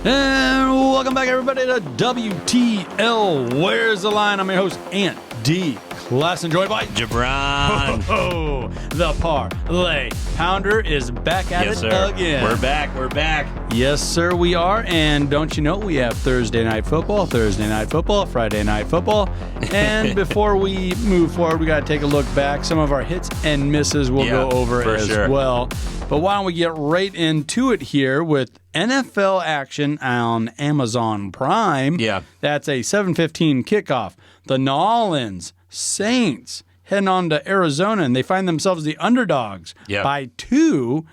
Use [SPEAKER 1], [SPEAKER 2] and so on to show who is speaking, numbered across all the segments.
[SPEAKER 1] And welcome back, everybody, to WTL. Where's the line? I'm your host, Ant D. Class, and joined by
[SPEAKER 2] Jabron.
[SPEAKER 1] Oh, the Parlay Pounder is back at
[SPEAKER 2] Yes,
[SPEAKER 1] it
[SPEAKER 2] sir.
[SPEAKER 1] again.
[SPEAKER 2] We're back.
[SPEAKER 1] Yes, sir, we are. And don't you know, we have Thursday night football, Friday night football. And before we move forward, we got to take a look back. Some of our hits and misses we'll go over as well. But why don't we get right into it here with NFL action on Amazon Prime.
[SPEAKER 2] Yeah.
[SPEAKER 1] That's a 7:15 kickoff. The New Orleans Saints heading on to Arizona, and they find themselves the underdogs by 2,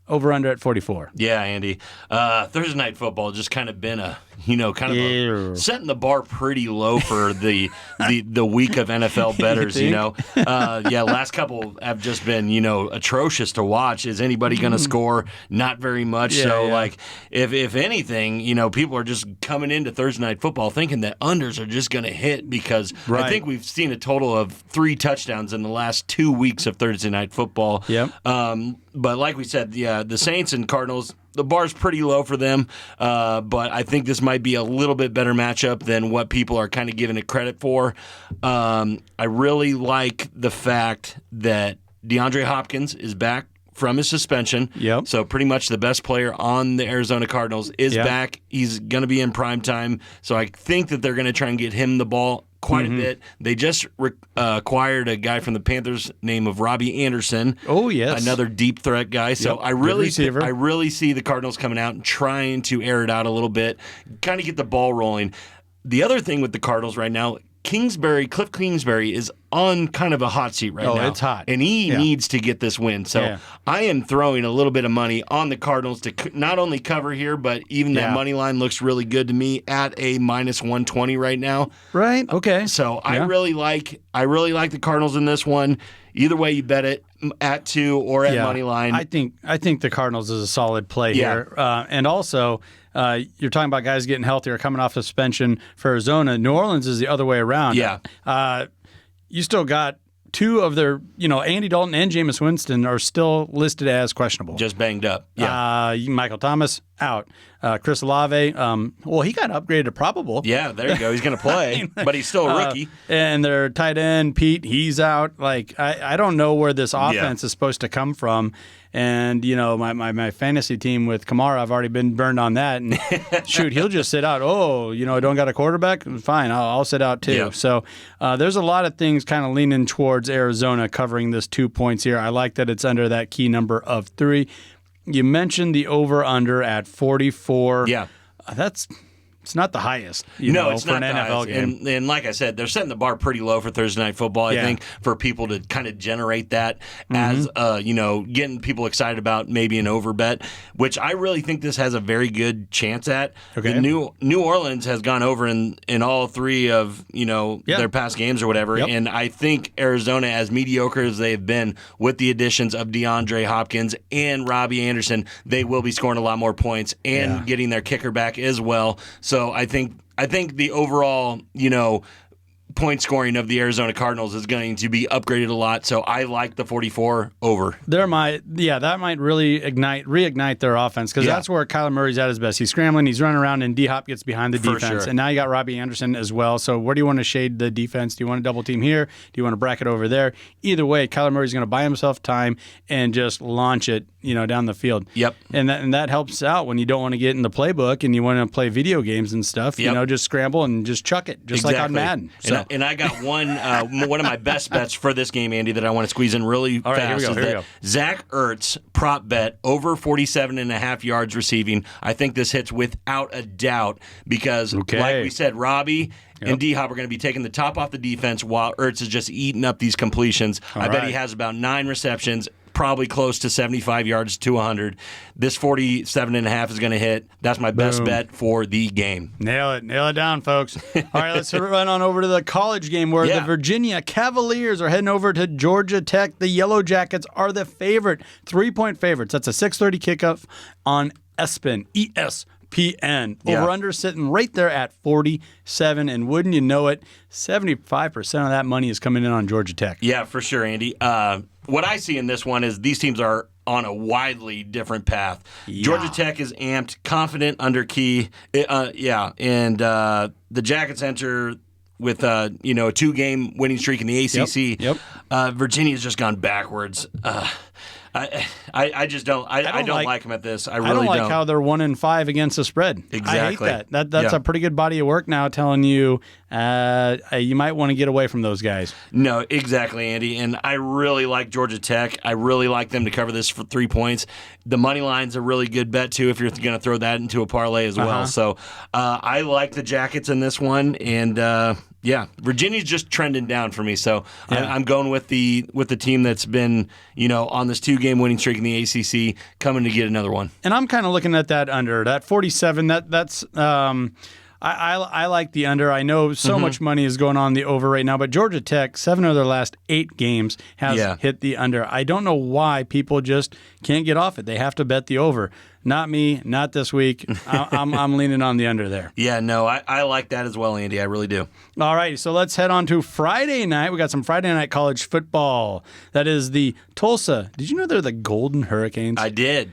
[SPEAKER 1] over under at 44.
[SPEAKER 2] Yeah, Andy. Thursday night football just kind of been setting the bar pretty low for the week of NFL bettors, last couple have just been, atrocious to watch. Is anybody going to score? Not very much. If anything, people are just coming into Thursday night football thinking that unders are just going to hit because I think we've seen a total of 3 touchdowns in the last 2 weeks of Thursday night football.
[SPEAKER 1] Yep.
[SPEAKER 2] But like we said, the Saints and Cardinals, the bar's pretty low for them, but I think this might be a little bit better matchup than what people are kind of giving it credit for. I really like the fact that DeAndre Hopkins is back from his suspension.
[SPEAKER 1] Yep.
[SPEAKER 2] So pretty much the best player on the Arizona Cardinals is back. He's going to be in prime time, so I think that they're going to try and get him the ball quite a bit. They just acquired a guy from the Panthers named Robbie Anderson.
[SPEAKER 1] Oh, yes.
[SPEAKER 2] Another deep threat guy. So I really see the Cardinals coming out and trying to air it out a little bit, kind of get the ball rolling. The other thing with the Cardinals right now, Cliff Kingsbury is on kind of a hot seat right now.
[SPEAKER 1] Oh, it's hot.
[SPEAKER 2] And he needs to get this win. So I am throwing a little bit of money on the Cardinals to not only cover here, but even that money line looks really good to me at a minus 120 right now.
[SPEAKER 1] Right. Okay.
[SPEAKER 2] So I really like the Cardinals in this one. Either way you bet it, at 2 or at money line.
[SPEAKER 1] I think the Cardinals is a solid play here. And also, you're talking about guys getting healthier, coming off suspension for Arizona. New Orleans is the other way around.
[SPEAKER 2] Yeah.
[SPEAKER 1] You still got 2 of their, Andy Dalton and Jameis Winston are still listed as questionable.
[SPEAKER 2] Just banged up. Yeah.
[SPEAKER 1] Michael Thomas, out. Chris Olave, he got upgraded to probable.
[SPEAKER 2] Yeah, there you go. He's going to play, but he's still a rookie.
[SPEAKER 1] And their tight end, Pete, he's out. I don't know where this offense is supposed to come from. And, my fantasy team with Kamara, I've already been burned on that. And shoot, he'll just sit out. Oh, I don't got a quarterback? Fine, I'll sit out too.
[SPEAKER 2] Yeah.
[SPEAKER 1] So there's a lot of things kind of leaning towards Arizona covering this 2 points here. I like that it's under that key number of 3. You mentioned the over-under at 44.
[SPEAKER 2] Yeah.
[SPEAKER 1] It's not the highest,
[SPEAKER 2] it's
[SPEAKER 1] for
[SPEAKER 2] not
[SPEAKER 1] an NFL game.
[SPEAKER 2] And like I said, they're setting the bar pretty low for Thursday night football, I think, for people to kind of generate that as, getting people excited about maybe an over bet, which I really think this has a very good chance at.
[SPEAKER 1] Okay.
[SPEAKER 2] The New Orleans has gone over in all 3 of, their past games or whatever, and I think Arizona, as mediocre as they've been with the additions of DeAndre Hopkins and Robbie Anderson, they will be scoring a lot more points and getting their kicker back as well. So I think the overall, point scoring of the Arizona Cardinals is going to be upgraded a lot. So I like the 44 over.
[SPEAKER 1] That might really reignite their offense because that's where Kyler Murray's at his best. He's scrambling, he's running around, and D-Hop gets behind the defense. And now you got Robbie Anderson as well. So where do you want to shade the defense? Do you want to double team here? Do you want to bracket over there? Either way, Kyler Murray's going to buy himself time and just launch it, down the field.
[SPEAKER 2] Yep.
[SPEAKER 1] And that helps out when you don't want to get in the playbook and you want to play video games and stuff. Just scramble and just chuck it, just like on Madden. So.
[SPEAKER 2] And I got one of my best bets for this game, Andy, that I want to squeeze in really fast.
[SPEAKER 1] Here we go.
[SPEAKER 2] Zach Ertz prop bet over 47.5 yards receiving. I think this hits without a doubt because, like we said, Robbie and D-Hop are going to be taking the top off the defense while Ertz is just eating up these completions. I bet he has about 9 receptions, probably close to 75 yards to 100. This 47.5 is going to hit. That's my best bet for the game.
[SPEAKER 1] Nail it down, folks. All right, let's run on over to the college game where the Virginia Cavaliers are heading over to Georgia Tech. The Yellow Jackets are the favorite, 3-point favorites. That's a 6:30 kickoff on ESPN. ESPN. Over-under sitting right there at 47, and wouldn't you know it, 75% of that money is coming in on Georgia Tech.
[SPEAKER 2] Yeah, for sure, Andy. What I see in this one is these teams are on a widely different path. Yeah. Georgia Tech is amped, confident under key. And the Jackets enter with a 2-game winning streak in the ACC.
[SPEAKER 1] Yep.
[SPEAKER 2] Virginia's just gone backwards. I just don't. I don't like them at this. I really
[SPEAKER 1] don't like how they're 1-5 against the spread.
[SPEAKER 2] Exactly.
[SPEAKER 1] I hate that. That's a pretty good body of work now, telling you you might want to get away from those guys.
[SPEAKER 2] No, exactly, Andy. And I really like Georgia Tech. I really like them to cover this for 3 points. The money line's a really good bet too if you're going to throw that into a parlay as well. So I like the Jackets in this one, and. Virginia's just trending down for me, so I'm going with the team that's been on this 2-game winning streak in the ACC, coming to get another one.
[SPEAKER 1] And I'm kind of looking at that under that 47. That's I like the under. I know so much money is going on the over right now, but Georgia Tech, 7 of their last 8 games has hit the under. I don't know why people just can't get off it. They have to bet the over. Not me, not this week. I'm leaning on the under there.
[SPEAKER 2] Yeah, no, I like that as well, Andy. I really do.
[SPEAKER 1] All right, so let's head on to Friday night. We got some Friday night college football. That is the Tulsa. Did you know they're the Golden Hurricanes?
[SPEAKER 2] I did.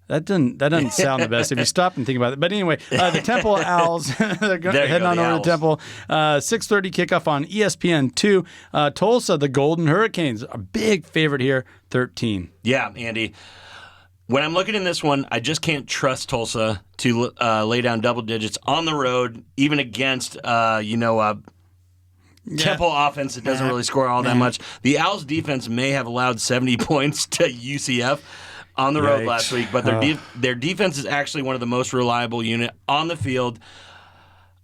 [SPEAKER 1] That doesn't sound the best if you stop and think about it. But anyway, the Temple Owls, they're heading on over to Temple. 6:30 kickoff on ESPN2. Tulsa, the Golden Hurricanes, a big favorite here, 13.
[SPEAKER 2] Yeah, Andy. When I'm looking in this one, I just can't trust Tulsa to lay down double digits on the road, even against Temple offense that doesn't really score all that much. The Owls defense may have allowed 70 points to UCF on the road last week, but their defense is actually one of the most reliable unit on the field.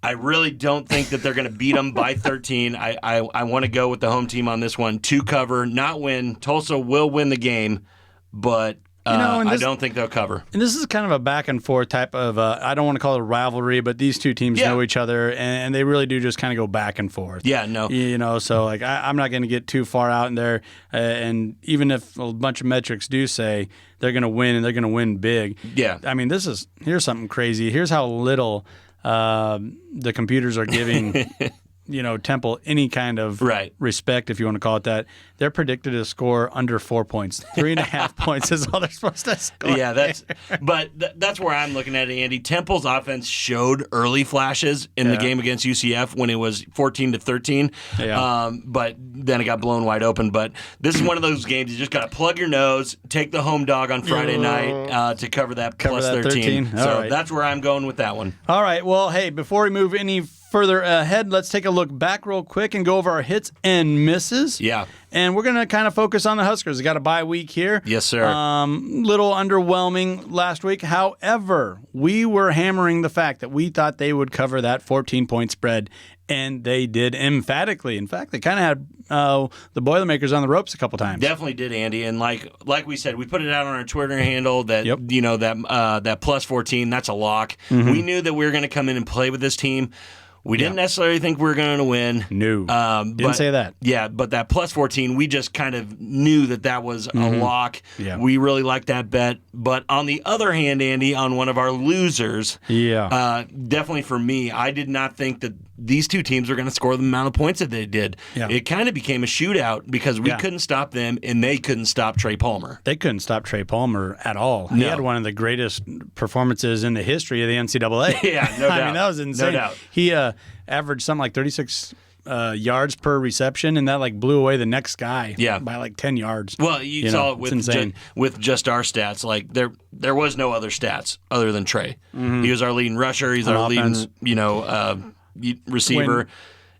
[SPEAKER 2] I really don't think that they're going to beat them by 13. I want to go with the home team on this one to cover, not win. Tulsa will win the game, but I don't think they'll cover.
[SPEAKER 1] And this is kind of a back and forth type of, I don't want to call it a rivalry, but these two teams know each other, and they really do just kind of go back and forth.
[SPEAKER 2] Yeah, no.
[SPEAKER 1] So like I'm not going to get too far out in there, and even if a bunch of metrics do say they're going to win and they're going to win big.
[SPEAKER 2] Yeah.
[SPEAKER 1] I mean, here's something crazy. Here's how little the computers are giving Temple any kind of respect, if you want to call it that. They're predicted to score under 4 points. 3.5 points is all they're supposed to score.
[SPEAKER 2] Yeah, that's where I'm looking at it, Andy. Temple's offense showed early flashes in the game against UCF when it was 14-13.
[SPEAKER 1] Yeah.
[SPEAKER 2] But then it got blown wide open. But this is one of those games you just got to plug your nose, take the home dog on Friday night to cover that plus 13. So that's where I'm going with that one.
[SPEAKER 1] All right. Well, hey, before we move any further ahead, let's take a look back real quick and go over our hits and misses.
[SPEAKER 2] Yeah.
[SPEAKER 1] And we're going to kind of focus on the Huskers. They got a bye week here.
[SPEAKER 2] Yes, sir.
[SPEAKER 1] Little underwhelming last week. However, we were hammering the fact that we thought they would cover that 14-point spread, and they did emphatically. In fact, they kind of had the Boilermakers on the ropes a couple times.
[SPEAKER 2] Definitely did, Andy. And like we said, we put it out on our Twitter handle that that plus 14, that's a lock. Mm-hmm. We knew that we were going to come in and play with this team. We didn't necessarily think we were going to win.
[SPEAKER 1] No. Didn't say that.
[SPEAKER 2] Yeah, but that plus 14, we just kind of knew that was a lock.
[SPEAKER 1] Yeah.
[SPEAKER 2] We really liked that bet. But on the other hand, Andy, on one of our losers, definitely for me, I did not think that these two teams were going to score the amount of points that they did. Yeah. It kind of became a shootout because we couldn't stop them and they couldn't stop Trey Palmer.
[SPEAKER 1] They couldn't stop Trey Palmer at all. He had one of the greatest performances in the history of the NCAA.
[SPEAKER 2] Yeah, no doubt.
[SPEAKER 1] I mean, that was insane.
[SPEAKER 2] No doubt.
[SPEAKER 1] He averaged something like 36 yards per reception, and that blew away the next guy by 10 yards.
[SPEAKER 2] Well, you saw it with just our stats. Like there was no other stats other than Trey. Mm-hmm. He was our leading rusher. He's our leading receiver.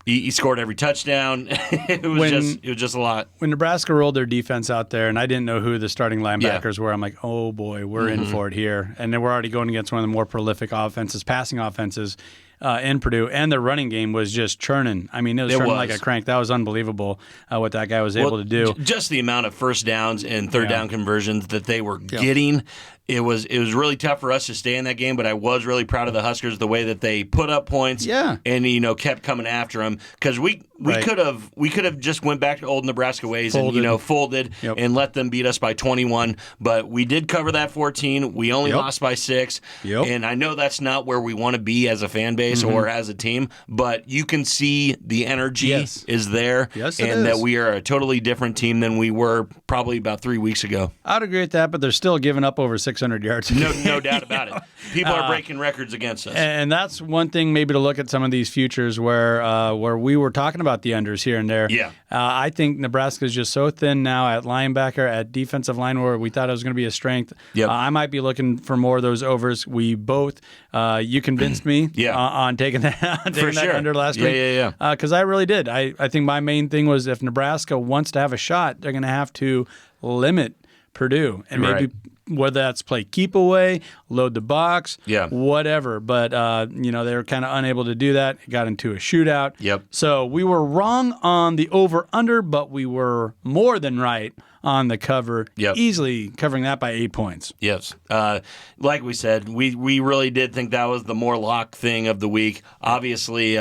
[SPEAKER 2] He scored every touchdown. It was just a lot.
[SPEAKER 1] When Nebraska rolled their defense out there, and I didn't know who the starting linebackers were, I'm like, oh boy, we're in for it here. And then we're already going against one of the more prolific passing offenses in Purdue, and their running game was just churning. I mean, it was churning like a crank. That was unbelievable what that guy was able to do.
[SPEAKER 2] Just the amount of first downs and third down conversions that they were getting. It was really tough for us to stay in that game, but I was really proud of the Huskers, the way that they put up points and kept coming after them, because we could have just went back to old Nebraska ways and folded and let them beat us by 21, but we did cover that 14. We only lost by 6, and I know that's not where we want to be as a fan base or as a team, but you can see the energy is there, and that we are a totally different team than we were probably about 3 weeks ago.
[SPEAKER 1] I'd agree with that, but they're still giving up over 600 yards.
[SPEAKER 2] No doubt about it. People are breaking records against us.
[SPEAKER 1] And that's one thing maybe to look at some of these futures where we were talking about the unders here and there.
[SPEAKER 2] Yeah.
[SPEAKER 1] I think Nebraska is just so thin now at linebacker, at defensive line, where we thought it was going to be a strength.
[SPEAKER 2] Yep.
[SPEAKER 1] I might be looking for more of those overs. We both, you convinced me on taking that, under last week.
[SPEAKER 2] Yeah.
[SPEAKER 1] Because I really did. I think my main thing was if Nebraska wants to have a shot, they're going to have to limit Purdue, and maybe whether that's play keep away, load the box, whatever. But they were kind of unable to do that. It got into a shootout.
[SPEAKER 2] Yep.
[SPEAKER 1] So we were wrong on the over under, but we were more than right on the cover. Easily covering that by 8 points.
[SPEAKER 2] Yes. Like we said, we really did think that was the more lock thing of the week. Obviously,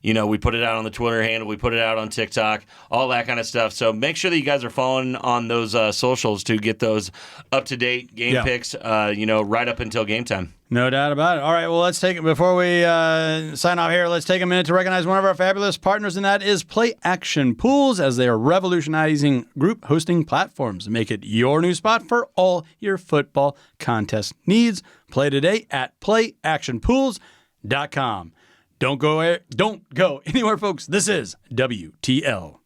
[SPEAKER 2] we put it out on the Twitter handle, we put it out on TikTok, all that kind of stuff. So make sure that you guys are following on those socials to get those up-to-date game picks, right up until game time.
[SPEAKER 1] No doubt about it. All right, well, let's take it before we sign off here. Let's take a minute to recognize one of our fabulous partners, and that is Play Action Pools, as they are revolutionizing group hosting platforms. Make it your new spot for all your football contest needs. Play today at playactionpools.com. Don't go anywhere, folks. This is WTL.